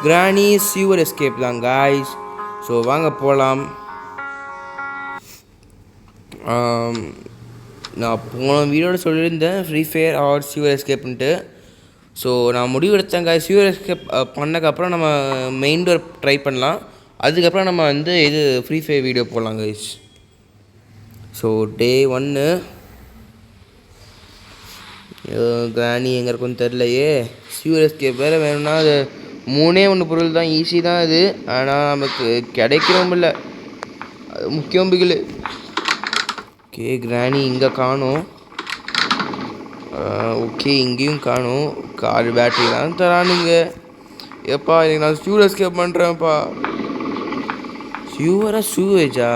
கிராணி சியூவர் எஸ்கேப் தான் guys. So வாங்க போகலாம். நான் போன வீடியோட சொல்லியிருந்தேன் ஃப்ரீ ஃபயர் ஆர் சியூவர் எஸ்கேப்ன்ட்டு. ஸோ நான் முடிவெடுத்தேன் காய்ஸ். சியூவர் எஸ்கேப் பண்ணக்கப்புறம் நம்ம மெயின் டோர் ட்ரை பண்ணலாம். அதுக்கப்புறம் நம்ம வந்து இது ஃப்ரீ ஃபயர் வீடியோ போடலாம் காய்ஸ். ஸோ டே 1 கிராணி எங்கே இருக்குன்னு தெரிலையே. சியூவர் எஸ்கேப் வேறு வேணும்னா அது 3 பொருள் தான், ஈஸி தான் அது. ஆனால் நமக்கு கிடைக்கிறோம் இல்லை, அது முக்கியம் பிகில். ஓகே கிராணி இங்கே காணும். ஓகே இங்கேயும் காணும். கார் பேட்டரி தான் தரானுங்க. எப்பா எனக்கு நான் சியூவர் எஸ்கேப் பண்ணுறேன்ப்பா. சூவேஜா?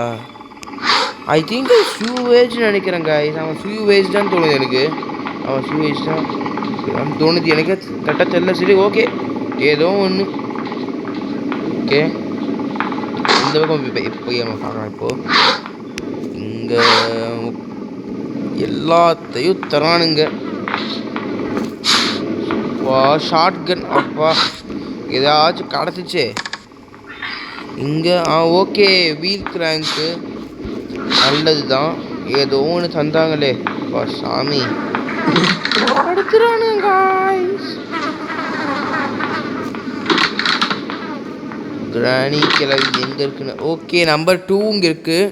ஐ திங்க் சூவேஜ்னு நினைக்கிறேன் காய்ஸ். அவன் சூவேஜ் தான் தோணுது எனக்கு. அவன் சூவேஜ் தான் தோணுது எனக்கு, கரெக்டாக தெரியல. சரி ஓகே, ஏதோ ஒன்று. ஓகே இந்த பக்கம் போய் நம்ம பார்க்கலாம். இப்போது இங்கே எல்லாத்தையும் தரானுங்க. அப்பா ஷார்ட் கன், அப்பா ஏதாச்சும் கிடச்சிச்சே இங்கே. ஓகே வீல் கிராங்க்கு நல்லது தான், ஏதோ ஒன்று தந்தாங்களே. அப்பா சாமி அடுத்துறானுங்க காய்ஸ். கிராணி கிளவி எங்கே இருக்குன்னு. ஓகே நம்பர் 2 இங்கே இருக்குது.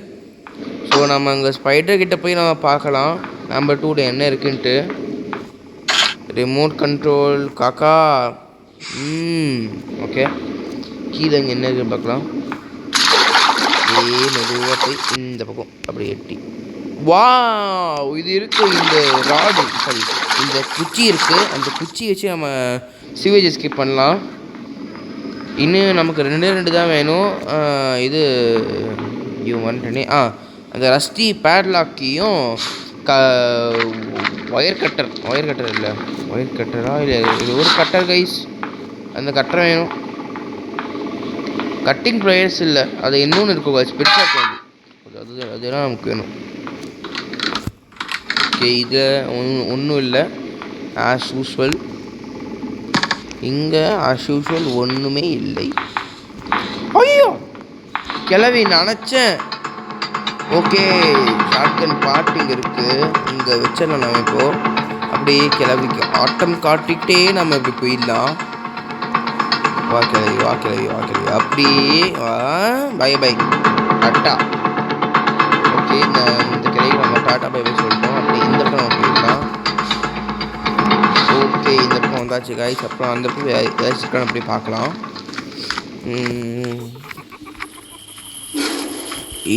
ஸோ நம்ம அங்கே ஸ்பைடர் கிட்ட போய் நம்ம பார்க்கலாம் நம்பர் 2 என்ன இருக்குன்ட்டு. ரிமோட் கண்ட்ரோல் காக்கா. ஓகே கீழே இங்கே என்ன இருக்குன்னு பார்க்கலாம். மெதுவாக போய் இந்த பக்கம் அப்படி எட்டி. வா இது இருக்குது, இந்த ராடு சாரி இந்த குச்சி இருக்குது. அந்த குச்சி வச்சு நம்ம சிவேஜ் எஸ்கேப் பண்ணலாம். இன்னும் நமக்கு 2 தான் வேணும். இது வந்துட்டனே. அந்த ரஸ்டி பேட்லாக்கையும் ஒயர் கட்டர் இல்லை, ஒயர் கட்டரா இல்லை, இது ஒரு கட்டர் கைஸ். அந்த கட்டர் வேணும். கட்டிங் ப்ளேயர்ஸ் இல்லை, அது இன்னொன்று இருக்கும் கைஸ், பெருசாக அதெல்லாம் நமக்கு வேணும். ஓகே இது ஒன்றும் இல்லை, ஆஸ் யூஸ்வல். இங்கே ஆஸ் யூஸ்வல் ஒன்றுமே இல்லை. ஐயோ கிளவி நினச்சேன். ஓகே ஷாட்கன் பாட்டு இங்கே இருக்குது, இங்கே வச்சிடலாம். நம்ம இப்போது அப்படியே கிளவிக்கு ஆட்டம் காட்டிக்கிட்டே நம்ம இப்படி போயிடலாம். வா கிளவி வா கிளவி வா கிளவி, அப்படியே பை பை டாட்டா. ஓகே இந்த கிளவி நம்ம டாட்டா பை பை சொல்லிட்டோம். அப்படி இந்த பக்கம் நம்ம போயிடலாம். ஓகே இந்த பக்கம் வந்தாச்சு காய்ஸ். அப்புறம் அந்த பக்கம் ஏதாச்சும் அப்படி பார்க்கலாம்.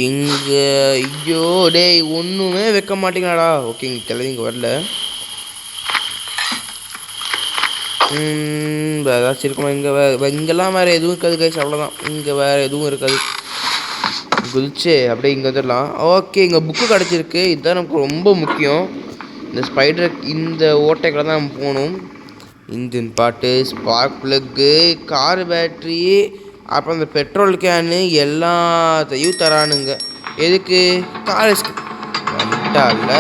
இங்கே ஐயோ டேய் ஒன்றுமே வைக்க மாட்டேங்கடா. ஓகே இங்கே கிளவி இங்கே வரல. ஏதாச்சும் இருக்குமா இங்கே? இங்கெல்லாம் வேறு எதுவும் இருக்காது கைஸ், அவ்வளோதான். இங்கே வேறு எதுவும் இருக்காது. குதிச்சு அப்படியே இங்கே வந்துடலாம். ஓகே இங்கே புக்கு கிடச்சிருக்கு, இதுதான் நமக்கு ரொம்ப முக்கியம். இந்த ஸ்பைடர் இந்த ஓட்டைக்குள்ள தான் நம்ம போகணும். இன்ஜின் பாட்டு, ஸ்பார்க் ப்ளக்கு, கார் பேட்ரி, அப்புறம் இந்த பெட்ரோல் கேனு எல்லாத்தையும் தரானுங்க. எதுக்கு? கார் வந்துட்டால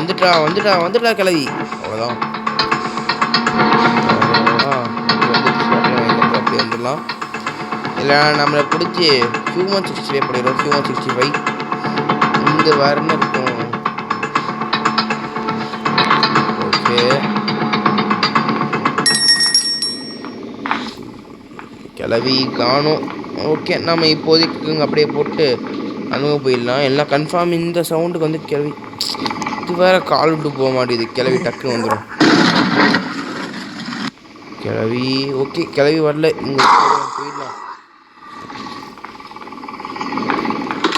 வந்துட்டா கிளவி, அவ்வளோதான். அப்படி வந்துடலாம். இல்லை நம்மளை பிடிச்சி Human 65 பண்ணிடுறோம். Human 65 இங்கே வரணும் இருக்கும். ஓகே கிளவி காணும். ஓகே நம்ம இப்போதைக்கு அப்படியே போட்டு அங்கே போயிடலாம். எல்லாம் கன்ஃபார்ம். இந்த சவுண்டுக்கு வந்து கிளவி இது வேறு கால் விட்டு போக மாட்டேது. கிளவி டக்குன்னு வந்துடும் கிளவி. ஓகே கிளவி வரல, இங்கே போயிடலாம்.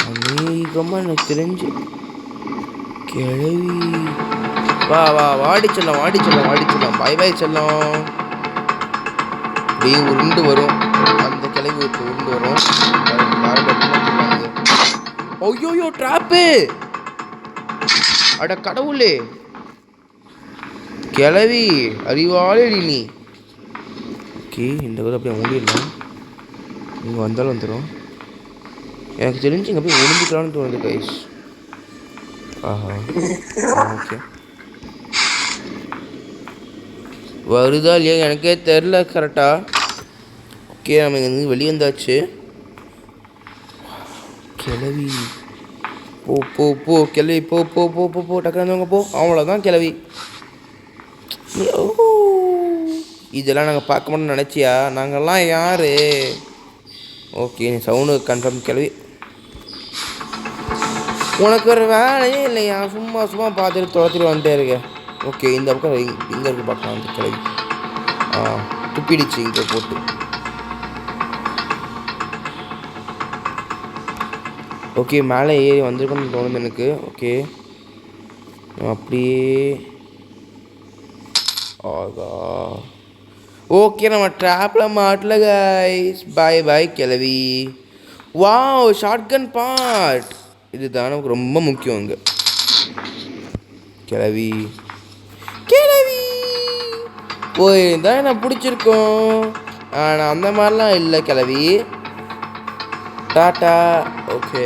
அநேகமாக எனக்கு தெரிஞ்சு கிளவி வா வாடிச்சலாம் பாய் பாய் செல்லம். அப்படியே உருண்டு வரும் அந்த கிளவி, உருண்டு வரும். ஐயோயோ ட்ராப்பு, அட கடவுளே கிளவி அறிவாளி நீ. ஓகே இந்த கதை அப்படியே மூடிடலாம். இங்கே வந்தாலும் வந்துடும். எனக்கு தெரிஞ்சு இங்கே போய் ஒளிஞ்சிக்கலான்னு தோணுது கைஸ். ஆஹா ஓகே வருதா இல்லையா எனக்கே தெரில கரெக்டாக. ஓகே நம்ம இங்கே வெளியே வந்தாச்சு. கிளவி போ போ போ கிளவி போ போ போ போ போ டக்குனு போ. அவ்வளோதான் கிளவி. இதெல்லாம் நாங்கள் பார்க்க மாட்டோம்னு நினச்சியா? நாங்கள்லாம் யார்? ஓகே சவுண்டு கன்ஃபார்ம் கிளவி. உனக்கு ஒரு வேலையே இல்லையா? சும்மா சும்மா பார்த்துட்டு துரத்திட்டு வந்துட்டே இருக்கேன். ஓகே இந்த பக்கம் இங்கே இருக்கு பார்க்கலாம் அந்த கிளவி. துப்பிடுச்சு இங்கே போட்டு. ஓகே மேலே ஏறி வந்திருக்கோன்னு தோணுது எனக்கு. ஓகே அப்படியே ஆகா. ஓகே நம்ம ட்ராப்பில் மாட்டல கைஸ். பாய் பாய் கிளவி. Wow shotgun part. இதுதான் நமக்கு ரொம்ப முக்கியம் இங்கே. கிளவி கிளவி போயிருந்தா நான் பிடிச்சிருக்கோம். ஆனால் அந்த மாதிரிலாம் இல்லை கிளவி. டாட்டா. ஓகே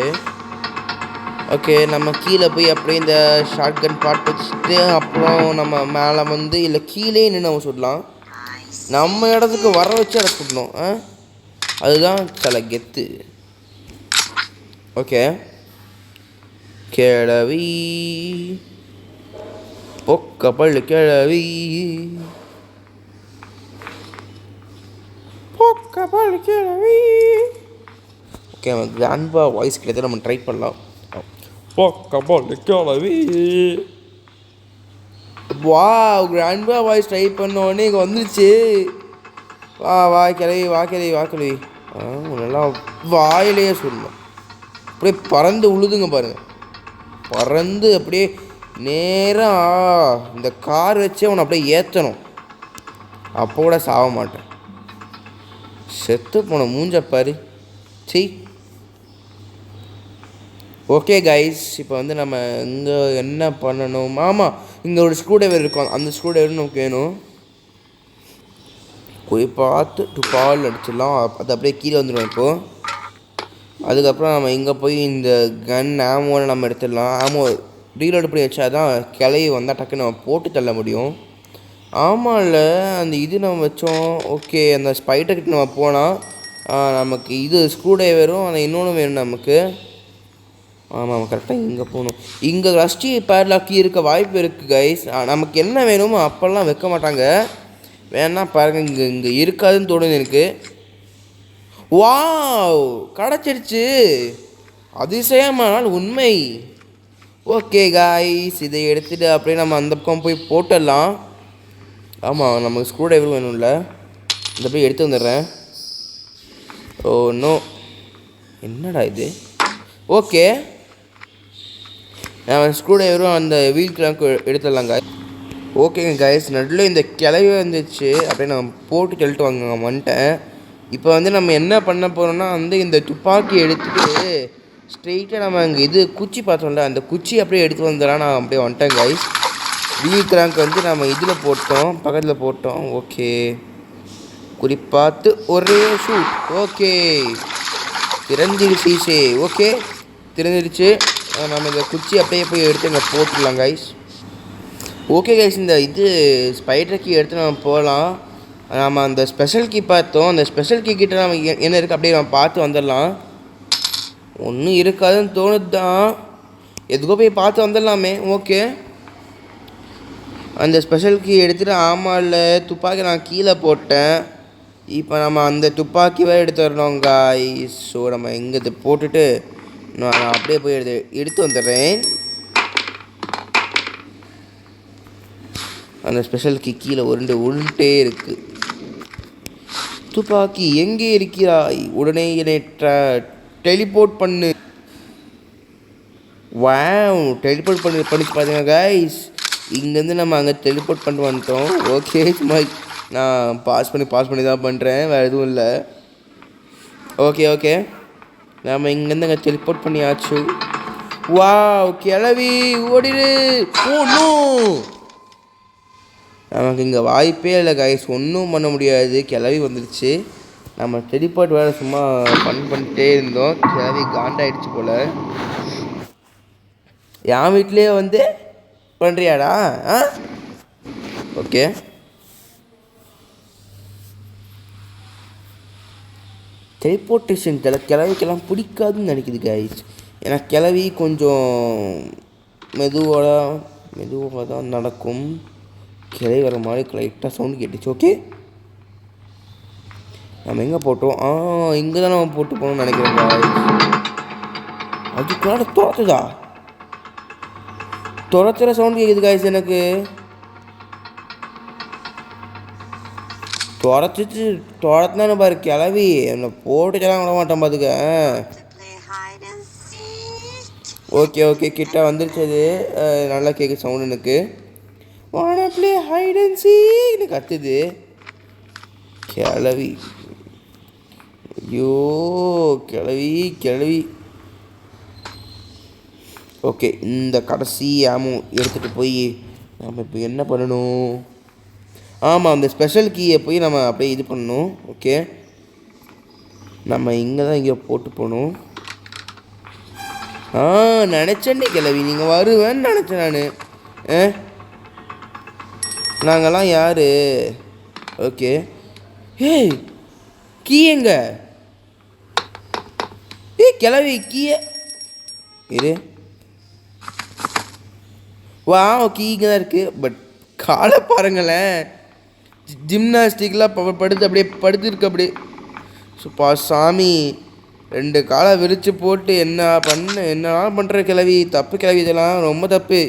ஓகே நம்ம கீழே போய் அப்படியே இந்த ஷார்ட்கன் பார்ட் வச்சுட்டு அப்புறம் நம்ம மேலே வந்து இல்லை கீழே நின்று நம்ம சொல்லலாம். நம்ம இடத்துக்கு வர வச்சு அதை சுடணும். அதுதான் சில கெத்து. ஓகே கிளவி பொக்கப்பல் கிளவி பொக்கப்பல் கிளவி. ஓகே நம்ம கிராண்ட்பா வாய்ஸ் கிடையாது நம்ம ட்ரை பண்ணலாம். பொக்கப்பல் கிளவி. வா கிராண்ட்பா வாய்ஸ் ட்ரை பண்ணோடனே இங்கே வந்துருச்சு. வா வா கிளவி வா கிளவி வா கிளவி. நல்லா வாயிலேயே சொல்லணும். அப்படியே பறந்து உழுதுங்க பாருங்கள். பறந்து அப்படியே நேராக இந்த கார் வச்சே அவனை அப்படியே ஏற்றணும். அப்போ கூட சாக மாட்டேன். செத்து போன மூஞ்ச பாரு. சரி ஓகே கைஸ் இப்போ வந்து நம்ம இங்கே என்ன பண்ணணும்? ஆமாம் இங்கே ஒரு ஸ்க்ரூ ட்ரைவர் இருக்கும். அந்த ஸ்க்ரூ ட்ரைவர் நமக்கு வேணும். போய் பார்த்து டுபால் அடிச்சிடலாம். அது அப்படியே கீழே வந்துடும். இப்போது அதுக்கப்புறம் நம்ம இங்கே போய் இந்த கன் ஆமோவில் நம்ம எடுத்துடலாம். ஆமோ ரீலோடு பண்ணி வச்சா தான் கிளவி வந்தால் டக்குன்னு நம்ம போட்டு தள்ள முடியும். ஆமாம்ல அந்த இது நம்ம வச்சோம். ஓகே அந்த ஸ்பைடர்கிட்ட நம்ம போனால் நமக்கு இது ஸ்க்ரூ ட்ரைவரும் அந்த இன்னொன்று வேணும் நமக்கு. ஆமாம் கரெக்டாக இங்கே போகணும். இங்கே ரஸ்டி பேட்லாக்கி இருக்க வாய்ப்பு இருக்குது கைஸ். நமக்கு என்ன வேணுமோ அப்போல்லாம் வைக்க மாட்டாங்க. வேணா பாருங்கள் இங்கே இங்கே இருக்காதுன்னு தோணுது எனக்கு. வாவ் கிடச்சிருச்சு. அதிசயமானால் உண்மை. ஓகே காய்ஸ் இதை எடுத்துகிட்டு அப்படியே நம்ம அந்த பக்கம் போய் போட்டுடலாம். ஆமாம் நமக்கு ஸ்க்ரூ ட்ரைவர் வேணும்ல. இந்த போய் எடுத்து வந்துடுறேன். ஓ நோ என்னடா இது? ஓகே நான் ஸ்க்ரூ ட்ரைவரும் அந்த வீல் கிளாக்கு எடுத்துடலாம் காய். ஓகேங்க காய்ஸ் நடுவில் இந்த கிளவி வந்துச்சு. அப்படியே நம்ம போட்டு தள்ளிட்டு வாங்க வந்துட்டேன். இப்போ வந்து நம்ம என்ன பண்ண போகிறோம்னா வந்து இந்த துப்பாக்கி எடுத்துகிட்டு ஸ்ட்ரெயிட்டாக நம்ம அங்கே இது குச்சி பார்த்தோம்ல அந்த குச்சி அப்படியே எடுத்து வந்துடலாம். நான் அப்படியே வந்துட்டேன் கைஸ். வீல் கிராங்க் வந்து நம்ம இதில் போட்டோம் பக்கத்தில் போட்டோம். ஓகே குறிப்பாத்து ஒரே ஷூட். ஓகே திறந்துடுச்சு. ஓகே திறந்துடுச்சு. நம்ம இந்த குச்சி அப்படியே போய் எடுத்து அங்கே போட்டுடலாம் கைஸ். ஓகே கைஸ் இந்த இது ஸ்பைடர் கீ எடுத்து நம்ம போகலாம். நம்ம அந்த ஸ்பெஷல் கீ பார்த்தோம். அந்த ஸ்பெஷல் கீ கிட்ட நம்ம என்ன இருக்குது அப்படியே நம்ம பார்த்து வந்துடலாம். ஒன்றும் இருக்காதுன்னு தோணுது தான். எதுக்கோ போய் பார்த்து வந்துடலாமே. ஓகே அந்த ஸ்பெஷல் கீ எடுத்துகிட்டு ஆமாம் இல்லை துப்பாக்கி நான் கீழே போட்டேன். இப்போ நம்ம அந்த துப்பாக்கி வேறு எடுத்து வரணும் காய்ஸ். ஸோ நம்ம எங்கே இதை போட்டுட்டு நான் அப்படியே போய் எடுத்து வந்துடுறேன். அந்த ஸ்பெஷல் கீ கீழே உருண்டே இருக்குது. துப்பாக்கி எங்கே இருக்கிறாய்? உடனே என்னை டெலிபோர்ட் பண்ணு. வாவ் டெலிபோர்ட் பண்ணிச்சு பாருங்க கைஸ். இங்கேருந்து நம்ம அங்கே டெலிபோர்ட் பண்ணிட்டு வந்துட்டோம். ஓகே சும்மா நான் பாஸ் பண்ணி தான் பண்ணுறேன். வேறு எதுவும் இல்லை. ஓகே ஓகே நம்ம இங்கேருந்து அங்கே டெலிபோர்ட் பண்ணியாச்சு. வாவ் கிளவி ஓடிடு. ஒன்றும் நமக்கு இங்கே வாய்ப்பே இல்லை கைஸ். ஒன்றும் பண்ண முடியாது. கிளவி வந்துடுச்சு. நம்ம டெலிபோர்ட் வேறு சும்மா பண்ணிட்டே இருந்தோம். கிளவி காண்டாயிடுச்சு போல். என் வீட்லேயே வந்து பண்ணுறியாடா? ஓகே டெலிபோர்ட்டேஷன் கிளவிக்கெல்லாம் பிடிக்காதுன்னு நினைக்குது கைஸ். ஏன்னா கிளவி கொஞ்சம் மெதுவாக தான் நடக்கும். கிளவி வர மாதிரி லைட்டாக சவுண்டு கேட்டுச்சு. ஓகே, நம்ம எங்கே போட்டோம்? இங்கே தான் நம்ம போட்டு போகணும்னு நினைக்கிறேன் கைஸ். அதுக்குள்ளாட துரத்துற சவுண்டு கேட்குது கைஸ். எனக்கு துரத்துனானு பாரு கிளவி. என்னை போட்டுக்கலாம் விட மாட்டேன் பார்த்துக்க. ஓகே கிட்ட வந்துருச்சு. அது நல்லா கேட்குது சவுண்டு எனக்கு. வானா ப்ளே ஹைட் அண்ட் சீக்னு கத்துது கிளவி. ஐயோ கிளவி. ஓகே, இந்த கடைசி ஆமோ எடுத்துகிட்டு போய் நம்ம இப்போ என்ன பண்ணணும்? ஆமாம், அந்த ஸ்பெஷல் கீயை போய் நம்ம அப்படியே இது பண்ணணும். ஓகே, நம்ம இங்கே தான் இங்கே போட்டு போகணும். நினச்சேன்னே கிளவி நீங்கள் வருவேன்னு நினச்சேன் நான். நாங்கள்லாம் யார்? ஓகே, கீ எங்க? கிளவி கீயை இரு. கீ இங்கே தான் இருக்குது. பட் காலை பாருங்களேன், ஜிம்னாஸ்டிக்லாம் படுத்து அப்படியே படுத்துருக்கு அப்படியே. சுப்பா சாமி, 2 காலை விரித்து போட்டு என்னெல்லாம் பண்ணுற கிளவி. தப்பு கிளவி, இதெல்லாம் ரொம்ப தப்பு.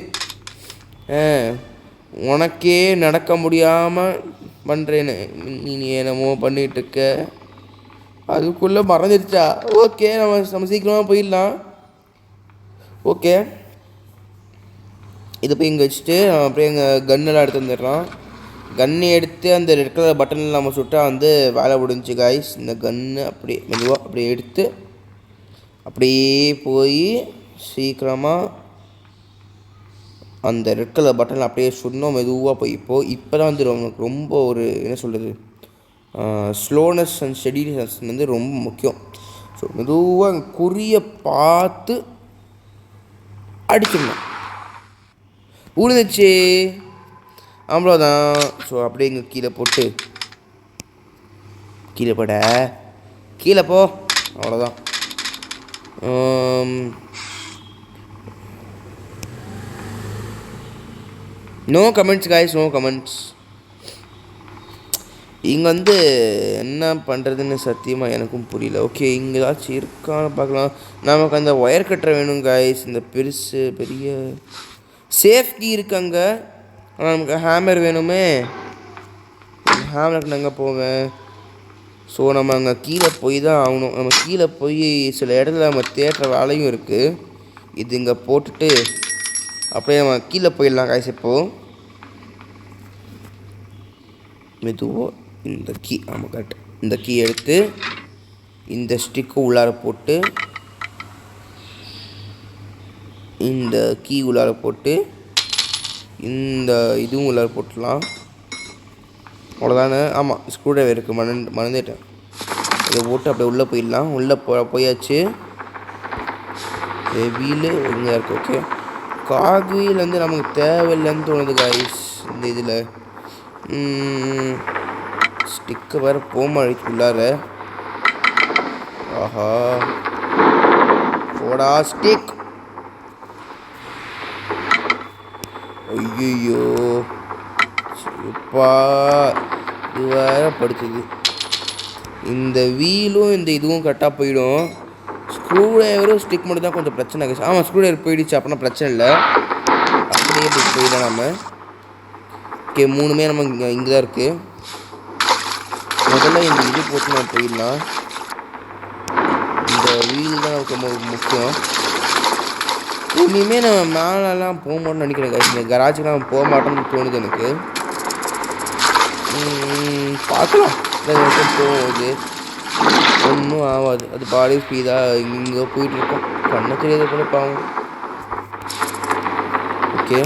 உனக்கே நடக்க முடியாமல் பண்ணுறேன்னு நீ என்னமோ பண்ணிகிட்ருக்க. அதுக்குள்ளே மறந்துடுச்சா? ஓகே, நம்ம சீக்கிரமாக போயிடலாம். ஓகே, இதை போய் இங்கே வச்சுட்டு அப்படியே எங்கள் கன்னெல்லாம் எடுத்து வந்துடுறோம். கன்னு எடுத்து அந்த ரெட் கலர் பட்டனில் நம்ம சுட்டால் வந்து வேலை முடிஞ்சு காய்ஸ். இந்த கன்று அப்படியே மெதுவாக அப்படியே எடுத்து அப்படியே போய் சீக்கிரமாக அந்த ரெட் கலர் பட்டனில் அப்படியே சுடணும். மெதுவாக போய் இப்போ தான் வந்து ரொம்ப ஒரு என்ன சொல்கிறது, ஸ்லோனஸ் அண்ட் ஸ்டெடினஸ் வந்து ரொம்ப முக்கியம். ஸோ மெதுவாக குறியை பார்த்து அடிச்சிடணும். உழுந்துச்சு, அவ்வளோதான். ஸோ அப்படியே இங்கே கீழே போட்டு கீழே போ, அவ்வளோதான். No comments guys, no comments. இங்கே வந்து என்ன பண்ணுறதுன்னு சத்தியமாக எனக்கும் புரியல. ஓகே, இங்கே ஏதாச்சும் இருக்கான்னு பார்க்கலாம். நமக்கு அந்த ஒயர் கட்டரை வேணும் காய்ஸ். இந்த பெரிய சேஃப் கீ இருக்கு அங்கே. ஆனால் நமக்கு ஹேமர் வேணுமே. ஹேமருக்கு நான் எங்கே போவேன்? ஸோ நம்ம அங்கே கீழே போய் தான் ஆகணும். நம்ம கீழே போய் சில இடத்துல நம்ம தேடுற வேலையும் இருக்குது. இது இங்கே போட்டுட்டு அப்படியே நம்ம கீழே போயிடலாம் காய்ஸ். இப்போது மெதுவாக இந்த கீ, ஆமாம் கரெக்ட், இந்த கீ எடுத்து இந்த ஸ்டிக்கு உள்ளார போட்டு இந்த கீ உள்ளார போட்டு இந்த இதுவும் உள்ளார போட்டுடலாம். அவ்வளோதானே? ஆமாம், ஸ்க்ரூ ட்ரைவர் இருக்குது, மறந்துட்டேன். இதை போட்டு அப்படியே உள்ளே போயிடலாம். உள்ளே போயாச்சு. வீலு இங்கே இருக்குது. ஓகே, காக்வீல் வந்து நமக்கு தேவையில்லைன்னு தோணுது காய்ஸ். இந்த இதில் ஸ்டிக்கை வேறு போமாடிச்சு உள்ளார. ஆஹா, போடா ஸ்டிக். ஐயோ சரிப்பா, இது வேற படிச்சது. இந்த வீலும் இந்த இதுவும் கரெக்டாக போயிடும். ஸ்க்ரூ ட்ரைவரும் ஸ்டிக் மட்டும் தான் கொஞ்சம் பிரச்சனை ஆகுது. ஆமாம், ஸ்க்ரூ ட்ரைவர் போயிடுச்சு, அப்படின்னா பிரச்சனை இல்லை. அப்படியே போயிடலாம் நம்ம. ஓகே, 3மே நம்ம இங்கே தான் இருக்குது. முதல்ல இந்த இது போட்டு நம்ம போயிடலாம். இந்த வீல் தான் நமக்கு ரொம்ப முக்கியம். இனிமேல் நம்ம மேலெலாம் போக மாட்டோம்னு நினைக்கிறேன் காய்ஸ். இந்த கராஜுக்கெலாம் போக மாட்டோம்னு தோணுது எனக்கு. பார்க்கலாம், போகுது ஒன்றும் ஆகாது. அது பாடி ஸ்பீடாக இங்கே போயிட்டுருக்கோம். கண்ணை தெரியாத கூட பாவம். ஓகே,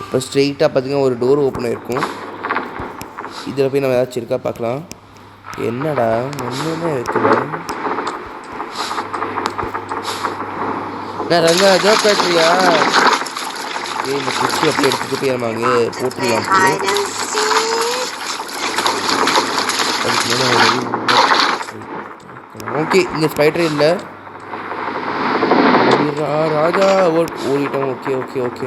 இப்போ ஸ்ட்ரெயிட்டாக பார்த்திங்கன்னா ஒரு டோர் ஓப்பன் ஆகிருக்கும். இதில் போய் நம்ம ஏதாச்சும் இருக்கா பார்க்கலாம். என்னடா ஒன்றுமே இருக்குதா? நான் ரங்கா ஜாப் ஃபேக்ட்ரியா? இந்த குச்சி அப்படியே எடுத்துகிட்டு போய் நம்ம அங்கே போட்டுடலாம். ஓகே இங்கே ஸ்பைடர் இல்லை. ராஜா ஓடிட்டோம். Okay okay okay.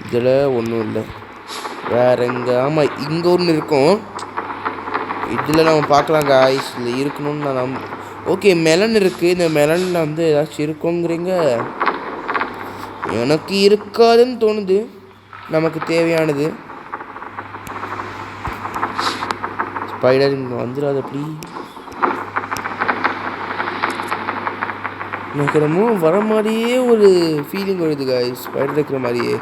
இதில் ஒன்றும் இல்லை. வேற எங்கே? ஆமாம் இங்கே ஒன்று இருக்கும். இதில் நம்ம பார்க்கலாம் காய்ஸ். இதில் இருக்கணும்னு நான் ஓகே மெலன் இருக்குது. இந்த மெலனில் வந்து ஏதாச்சும் இருக்குங்கிறீங்க. எனக்கு இருக்காதுன்னு தோணுது. நமக்கு தேவையானது ஸ்பைடர் இங்கே வந்துடாது. அப்படி எனக்கு என்னமோ வர மாதிரியே ஒரு ஃபீலிங் வருது காய்ஸ். ஸ்பைடர் இருக்கிற மாதிரியே.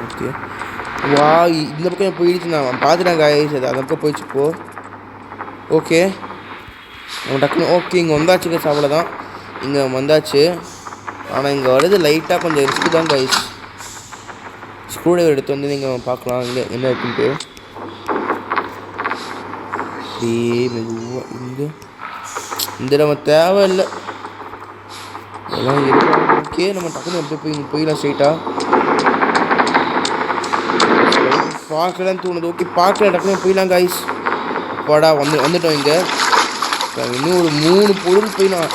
ஓகே வா இந்த பக்கம் போயிடுச்சு. நான் பார்த்துட்டேன் காய்ஸ். அது அந்த பக்கம் போயிடுச்சு இப்போ. ஓகே நம்ம டக்குனு ஓகே இங்கே வந்தாச்சு. சாப்பிட தான் இங்கே வந்தாச்சு. ஆனால் இங்கே வருது லைட்டாக கொஞ்சம் ரிஸ்க்கு தான் காய்ஸ். ஸ்க்ரூ ட்ரைவர் எடுத்து வந்து நீங்கள் பார்க்கலாம் இங்கே என்ன இருக்குன்ட்டு. மெதுவாக இங்கே இந்த நம்ம தேவையில்லை எல்லாம் இருக்கும். ஓகே நம்ம டக்குனு எப்படி போயிடலாம் ஸ்ட்ரைட்டாக. பார்க்கலான்னு தோணுது. ஓகே பார்க்கல டக்குனு போயிடலாம் காய்ஸ். அப்பாடா வந்துட்டோம். இங்கே இன்னும் ஒரு 3 பொருள் போயிடலாம்.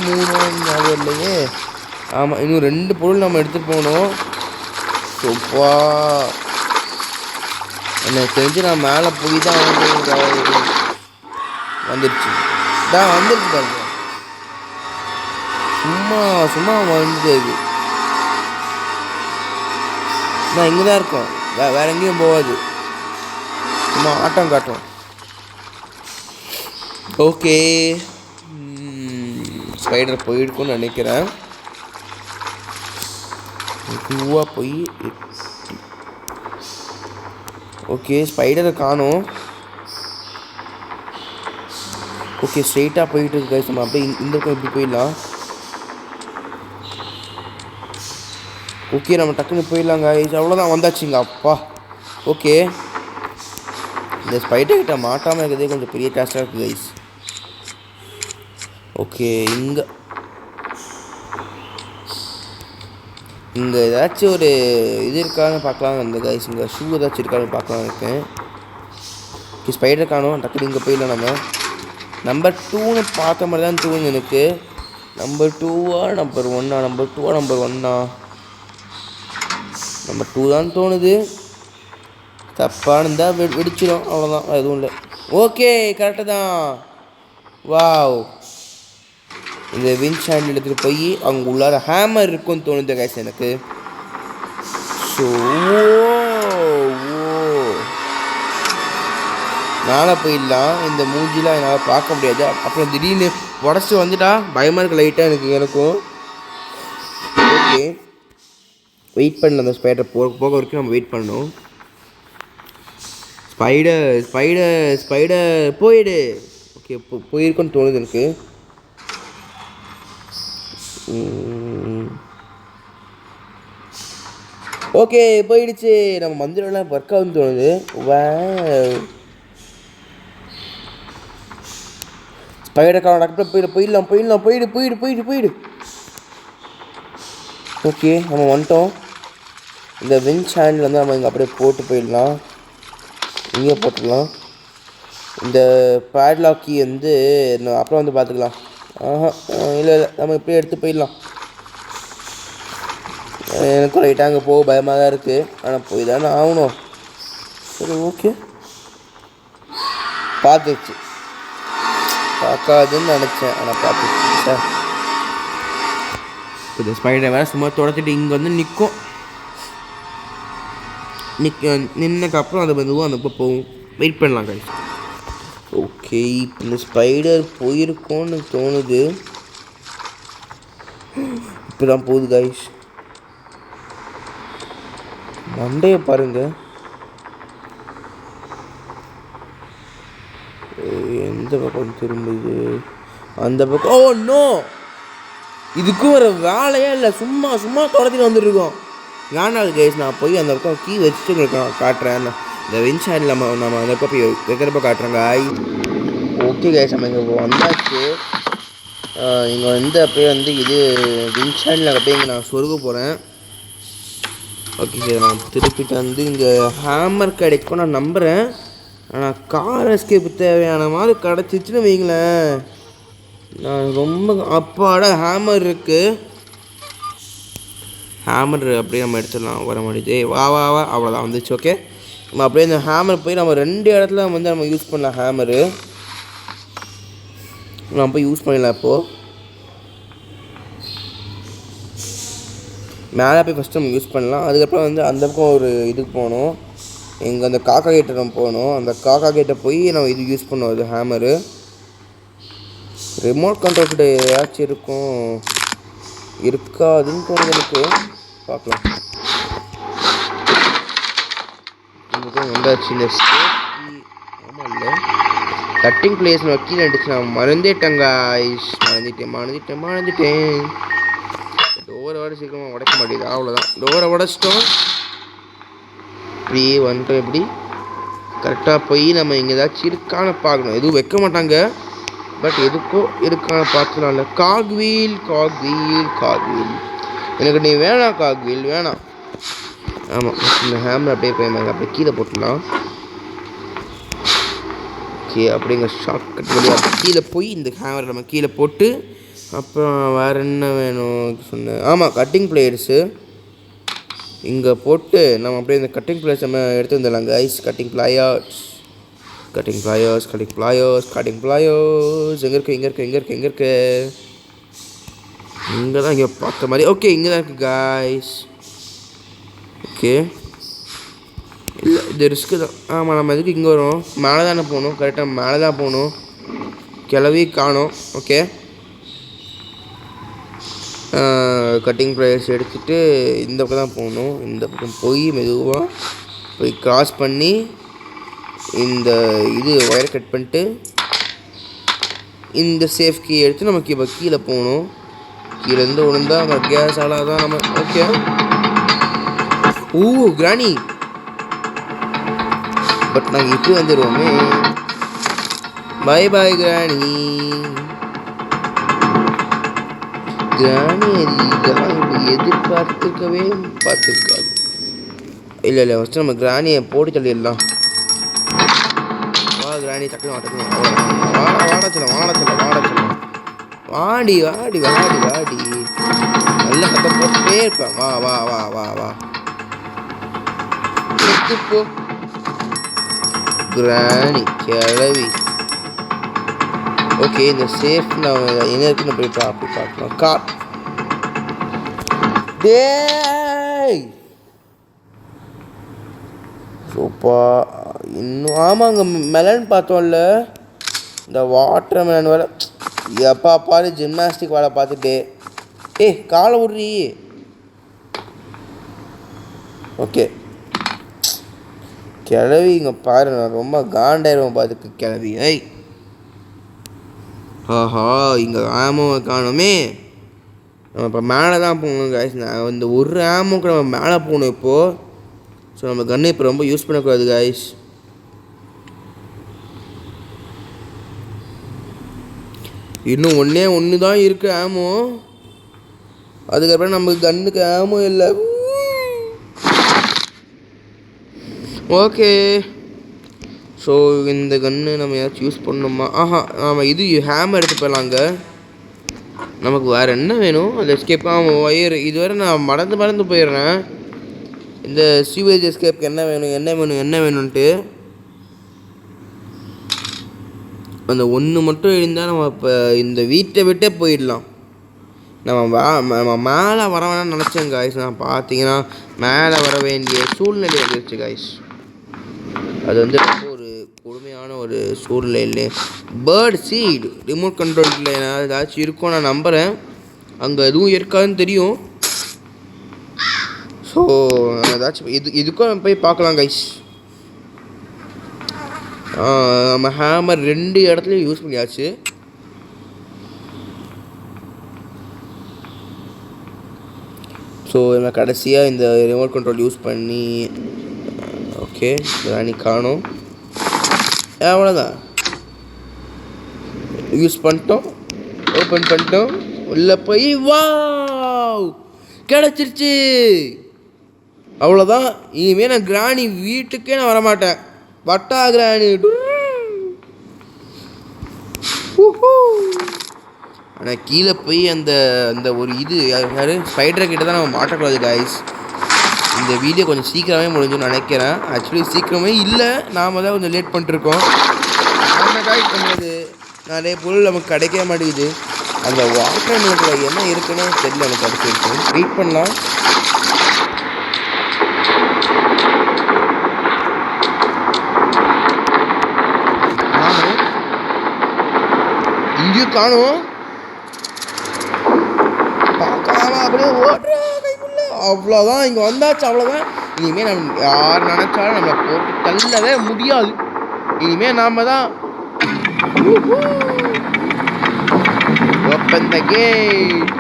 3 இல்லையே. ஆமாம் இன்னும் 2 பொருள் நம்ம எடுத்துகிட்டு போகணும். சோப்பா எனக்கு தெரிஞ்சு நான் மேலே போய் தான் வந்துடுச்சு. வந்துடுச்சு பாருங்க. சும்மா வந்துடுது. நான் இங்கே தான் இருக்கோம். வேற எங்கேயும் போகாது. சும்மா ஆட்டம் காட்டும். ஓகே ஸ்பைடர் போயிருக்குன்னு நினைக்கிறேன். மெதுவாக போய் ஓகே ஸ்பைடரை காணோம். ஓகே ஸ்ட்ரெயிட்டாக போயிட்டு இருக்கு கைஸ். நம்ம அப்படியே இந்த பக்கம் இப்படி போயிடலாம். ஓகே நம்ம டக்குன்னு போயிடலாம் கைஸ். அவ்வளோதான் வந்தாச்சுங்க. அப்பா ஓகே இந்த ஸ்பைடர் கிட்ட மாட்டாமல் இருக்கிறதே கொஞ்சம் பெரிய டாஸ்காக இருக்குது கைஸ். ஓகே இங்கே ஏதாச்சும் ஒரு இது இருக்கான்னு பார்க்கலாம் அந்த கைஸ். இங்கே ஷூ ஏதாச்சும் இருக்கான்னு பார்க்கலாம் இருக்கேன். ஓகே ஸ்பைடர் காணும். டக்குனு இங்கே போயிடலாம். நம்ம நம்பர் 2ன்னு பார்த்த மாதிரி தான் தோணுது எனக்கு. நம்பர் 2வா நம்பர் 1ஆ? நம்பர் 2வா நம்பர் 1ஆ? நம்பர் 2 தான் தோணுது. தப்பாக இருந்தால் வெடிச்சிடும். அவ்வளோதான் எதுவும் இல்லை. ஓகே கரெக்டு தான். வாவ் இந்த விஞ்ச் ஹேண்டில் எடுத்துகிட்டு போய் அவங்க உள்ளார ஹேமர் இருக்குன்னு தோணுது கைஸ் எனக்கு. ஸோ நானாக போயிடலாம். இந்த மூஞ்சிலாம் என்னால் பார்க்க முடியாது. அப்புறம் திடீர்னு உடச்சி வந்துட்டா பயமாக இருக்குது லைட்டாக எனக்கும். ஓகே வெயிட் பண்ணல. அந்த ஸ்பைடர் போக வரைக்கும் நம்ம வெயிட் பண்ணணும். ஸ்பைடர் போயிடு. ஓகே போயிருக்குன்னு தோணுது எனக்கு. ஓகே போயிடுச்சு. நம்ம மந்திரம்லாம் ஒர்க் ஆகுதுன்னு தோணுது. ஸ்பைடர் டாக்டர் போயிடு. ஓகே நம்ம வந்துட்டோம். இந்த விஞ்ச் ஹேண்டில் வந்து நம்ம இங்கே அப்படியே போட்டு போயிடலாம். இங்கே போட்டுடலாம். இந்த பேட்லாக்கி வந்து அப்புறம் வந்து பார்த்துக்கலாம். இல்லை நம்ம இப்படியே எடுத்து போயிடலாம். எனக்கும் ரைட்டாக அங்கே போக பயமாக தான் இருக்குது. ஆனால் போய் தானே ஆகணும். சரி ஓகே பார்த்துச்சு. பார்க்காதுன்னு நினச்சேன் ஆனால் பார்த்துச்சு சார். இந்த ஸ்பைடர் வேறு சும்மா தொடச்சிட்டு இங்கே வந்து நின்னக்கப்புறம் அதை மெதுவாக அந்த பக்கம் போகும். வெயிட் பண்ணலாம் கைஸ். ஓகே இப்போ இந்த ஸ்பைடர் போயிருக்கோன்னு தோணுது. இப்போ தான் போகுது கைஸ். மண்டையை பாருங்க. எந்த பக்கம் திரும்புது? அந்த பக்கம். ஓ நோ இதுக்கும் ஒரு வேலையே இல்லை. சும்மா தொடச்சிட்டு வந்துட்டுருக்கோம். வேணாது கைஸ். நான் போய் அந்த பக்கம் கீ வச்சுட்டு உங்களுக்கு காட்டுறேன். இந்த விஞ்ச் ஹேண்டில் நம்ம அந்த பக்கம் போய் வைக்கிறப்ப காட்டுறேங்க. ஓகே கைஸ் நம்ம இங்கே வந்தாச்சு. இங்கே வந்து அப்படியே வந்து இது விஞ்ச் ஹேண்டில் அப்படியே இங்கே நான் சொருக போகிறேன். ஓகே நான் திருப்பிட்டு வந்து இங்கே ஹேமர் கிடைக்கும் நான் நம்புகிறேன். ஆனால் கார் எஸ்கேப்பு தேவையான மாதிரி கிடச்சிச்சின்னு வைங்களேன். நான் ரொம்ப அப்பாடா ஹேமர் இருக்குது. ஹேமர் அப்படியே நம்ம எடுத்துடலாம். வர முடியுது வா வா வா அவ்வளோதான் வந்துச்சு. ஓகே நம்ம அப்படியே இந்த ஹேமர் போய் நம்ம 2 இடத்துல வந்து நம்ம யூஸ் பண்ணலாம். ஹேமரு நம்ம போய் யூஸ் பண்ணிடலாம். இப்போது மேலே போய் ஃபஸ்ட்டு நம்ம யூஸ் பண்ணலாம். அதுக்கப்புறம் வந்து அந்த பக்கம் ஒரு இதுக்கு போகணும். எங்கே அந்த காக்கா கேட்டை நம்ம போகணும். அந்த காக்கா கேட்டை போய் நம்ம இது யூஸ் பண்ணுவோம். அது ஹேமரு ரிமோட் கண்ட்ரோல் கிட்ட ஏதாச்சும் இருக்கும் இருக்காதுன்னு தோணுது எனக்கு. பார்க்கலாம். வந்தாச்சு இந்த சேஃப்டி. ஆமாம் இல்லை கட்டிங் பிளேஸ் நான் கீழே அடிச்சு நான் மறந்துட்டேங்க. மறந்துட்டேன். டோரை விட சீக்கிரமாக உடைக்க மாட்டேங்குது. அவ்வளோதான் டோரை உடச்சிட்டோம். இப்படி வந்துட்டோம். எப்படி கரெக்டாக போய் நம்ம இங்கே ஏதாச்சும் இருக்கான பார்க்கணும். எதுவும் வைக்க மாட்டாங்க, பட் எதுக்கோ இருக்கான பார்த்துலாம் இல்லை. காக்வீல் எனக்கு நீ வேணாம். காக்வீல் வேணாம். ஆமாம் இந்த ஹேமர் அப்படியே போய் அப்படியே கீழே போட்டுடலாம். ஓகே அப்படிங்க ஷார்ட்கட் வழியாக கீழே போய் இந்த ஹேமரை நம்ம கீழே போட்டு அப்புறம் வேறு என்ன வேணும் சொன்னேன். ஆமாம் கட்டிங் பிளேயர்ஸு இங்கே போட்டு நம்ம அப்படியே இந்த கட்டிங் பிளேயர்ஸ் நம்ம எடுத்து வந்துடலாம் கைஸ். கட்டிங் பிளாயர்ஸ் எங்கே இருக்கு இங்கே தான் இங்கே பார்த்த மாதிரி. ஓகே இங்கே தான் இருக்குது கைஸ். ஓகே இல்லை இது ரிஸ்க்கு தான். ஆமாம் நம்ம எதுக்கு இங்கே வரும்? மேலே தானே போகணும். கரெக்டாக மேலே தான் போகணும். கிளவி காணோம். ஓகே கட்டிங் ப்ளேயர்ஸ் எடுத்துகிட்டு இந்த பக்கம் தான் போகணும். இந்த பக்கம் போய் மெதுவாக போய் கிராஸ் பண்ணி இந்த இது ஒயரை கட் பண்ணிட்டு இந்த சேஃப் கீ எடுத்து நமக்கு இப்போ கீழே போகணும். கீழேருந்து விழுந்தா நம்ம கேஸ் ஆளாக தான் நம்ம. ஓகே கிராணி பட் நாங்கள் இப்படி வந்துடுவோமே. பாய் கிராணி இதெல்லாம் எதிர்பார்த்துருக்காது. இல்லை ஃபஸ்ட்டு நம்ம கிராணியை போட்டு தள்ளிடலாம். வா கிராணி டக்குனு வாட சொல்ல வாடி நல்லா கத்த போட்டே இருப்பேன். வா போ கிராணி கிளவி. ஓகே இந்த சேஃப் நான் என்ன இருக்குன்னு போய் பார்க்கலாம். கார் டேய் சூப்பா இன்னும். ஆமாங்க மெலன் பார்த்தோம்ல இந்த வாட்டர் மெலன் வேலை. எப்பா பாரு ஜிம்னாஸ்டிக் வேலை பார்த்துட்டு காலை விட்றி. ஓகே கிளவி இங்கே பாரு நான் ரொம்ப காண்டாயிருவேன் பார்த்துக்கு கிளவி. ஆஹா இங்கே ஆமோ காணுமே. நம்ம இப்போ மேலே தான் போகணும் காய்ஸ். நான் இந்த ஒரு ஆமோக்கு நம்ம மேலே போகணும் இப்போது. ஸோ நம்ம கன்று இப்போ ரொம்ப யூஸ் பண்ணக்கூடாது காய்ஸ். இன்னும் ஒன்று தான் இருக்குது ஆமோ. அதுக்கப்புறம் நமக்கு கன்னுக்கு ஆமோ இல்லை. ஓகே ஸோ இந்த கன்று நம்ம ஏதாச்சும் யூஸ் பண்ணணுமா? நம்ம இது ஹேமர் எடுத்து போயிடலாங்க. நமக்கு வேறு என்ன வேணும்? அந்த எஸ்கேப் ஒயர் இதுவரை நான் மறந்து போயிடுறேன். இந்த சிவேஜ் எஸ்கேப்க்கு என்ன வேணும்ன்ட்டு அந்த ஒன்று மட்டும் இருந்தால் நம்ம இப்போ இந்த வீட்டை விட்டே போயிடலாம். நம்ம மேலே வர வேணாம்னு நினச்சேன் காய்ஸ். நான் பார்த்தீங்கன்னா மேலே வர வேண்டிய சூழ்நிலை வந்துருச்சு காய்ஸ். அது வந்து ஒரு கொடுமையான ஒரு சூழ்நிலை. பேர்ட் சீடு ரிமோட் கண்ட்ரோலில் ஏதாச்சும் இருக்கும் நான் நம்புகிறேன். அங்கே எதுவும் இருக்காதுன்னு தெரியும். ஸோ ஏதாச்சும் இதுக்கும் நம்ம போய் பார்க்கலாம் கைஸ். நம்ம ஹேமர் 2 இடத்துலையும் யூஸ் பண்ணியாச்சு. ஸோ நம்ம கடைசியாக இந்த ரிமோட் கண்ட்ரோல் யூஸ் பண்ணி ஓகே ராணி காணும். அவ்வளோதான் யூஸ் பண்ணிட்டோம். ஓப்பன் பண்ணிட்டோம். உள்ளே போய் வாவ் கிடச்சிருச்சு. அவ்வளோதான். இனிமேல் நான் கிராணி வீட்டுக்கே நான் வரமாட்டேன். வட்டா கிராணி. ஆனால் கீழே போய் அந்த அந்த ஒரு இது யார் ஸ்பைடரை கிட்ட தான் நம்ம மாட்டக்கூடாது காய்ஸ். இந்த வீடியோ கொஞ்சம் சீக்கிரமே முடிஞ்சுன்னு நினைக்கிறேன். ஆக்சுவலி சீக்கிரமே இல்லை, நாம் தான் கொஞ்சம் லேட் பண்ணிட்டுருக்கோம். அந்த காய்ஸ் பண்ணுறது நிறைய பொருள் நமக்கு கிடைக்க மாட்டேங்குது. அந்த வாட்டர் மிலனில் என்ன இருக்குன்னு தெரியல எனக்கு. அடுத்து இருக்கும், வெயிட் பண்ணலாம். இங்கேயும் காணும். பார்க்காம அப்படியே ஓடுற கைக்குள்ள. அவ்வளோதான், இங்கே வந்தாச்சு. அவ்வளோதான். இனிமேல் நம்ம யார் நினச்சாலும் நம்மளை போட்டு தள்ளவே முடியாது. இனிமேல் நாம் தான் ஓப்பன் த கேட்.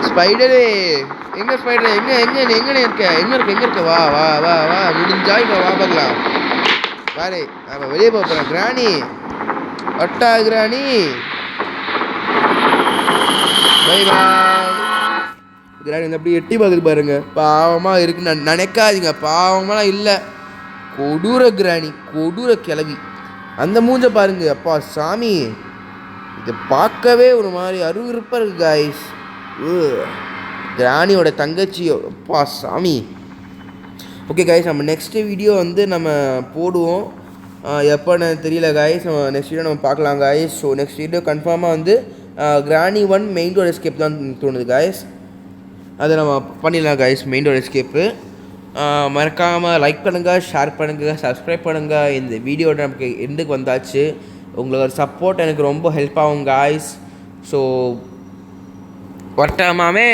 ஸ்பைடரு எங்க? ஸ்பைடரு எங்க எங்க எங்கன்னு இருக்க? எங்க இருக்க? வா வா வா வா, முடிஞ்சா இப்போ வா பார்க்கலாம். பாரு, நம்ம வெளியே போகிறோம். கிராணி, வட்டா கிராணி, பை பாய். கிராணி வந்து அப்படி எட்டி பார்க்குது பாருங்க. பாவமாக இருக்குன்னு நினைக்காதீங்க. பாவமாக இல்லை, கொடூர கிராணி, கொடூர கிளவி. அந்த மூஞ்ச பாருங்க. அப்பா சாமி, இதை பார்க்கவே ஒரு மாதிரி அருவிருப்பாக இருக்குது காய்ஸ். கிராணியோட தங்கச்சி. அப்பா சாமி. ஓகே காய்ஸ், நம்ம நெக்ஸ்ட் வீடியோ வந்து நம்ம போடுவோம். எப்போன்னு தெரியல காய்ஸ். நெக்ஸ்ட் வீடியோ நம்ம பார்க்கலாம் காய்ஸ். ஸோ நெக்ஸ்ட் வீடியோ கன்ஃபார்மாக வந்து கிராணி 1 மெயின் டோர் எஸ்கேப் தான் தோணுது காய்ஸ். அதை நம்ம பண்ணிடலாம் காய்ஸ், மெயின் டோர் எஸ்கேப்பு. மறக்காமல் லைக் பண்ணுங்கள், ஷேர் பண்ணுங்கள், சப்ஸ்கிரைப் பண்ணுங்கள். இந்த வீடியோட நமக்கு எண்டுக்கு வந்தாச்சு. உங்களோட சப்போர்ட் எனக்கு ரொம்ப ஹெல்ப் ஆகும் காய்ஸ். ஸோ வட்டமாமே